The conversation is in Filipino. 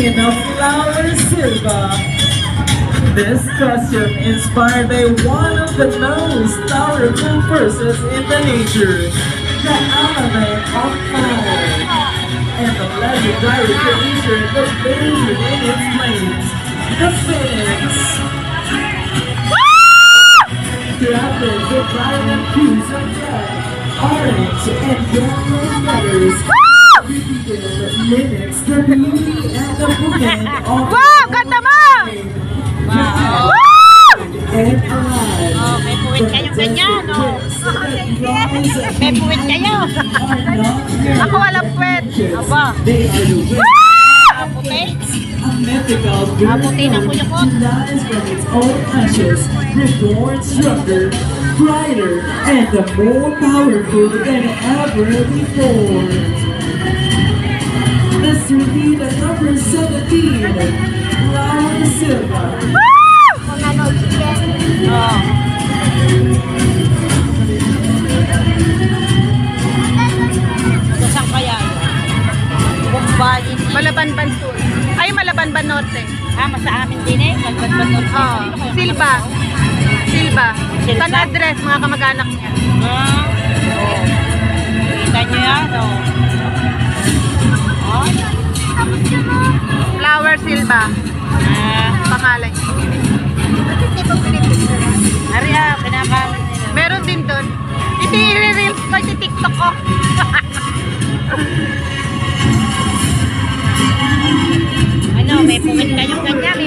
in a flower silver. This costume inspired by one of the most powerful forces in the nature, the element of fire, and the legendary creature that lives within its flames, the phoenix. Crafted with vibrant hues of red, orange, and yellow feathers, reveal mimics the beauty and the movement of Wow! Ganda mo! Wow! And alive. Oh, may puwit kayo ganyan, oh. May puwit kayo. Ako walang puwet. Aba. They are the way Puti. a mythical bird Puti na kuya ko. to rise from its own ashes, reborn stronger, brighter, and more powerful than ever before. Let's repeat at number 17, Flower Silva. Oh. So, saan kaya yun? Bumbayin. Malabanban Sur. Ay, Malabanban Norte. Sa amin din eh. Malban-ban. Oh, Silva. Silva. Silva? Saan address, mga kamag-anak niya? Oh. Kita nyo yan, oh. Oh. Flower Silva. Pangalan niya. Ari pinakain nila. Meron din doon. Hindi i-reels ko sa TikTok ko. Ano, may puwit kayong ganyan.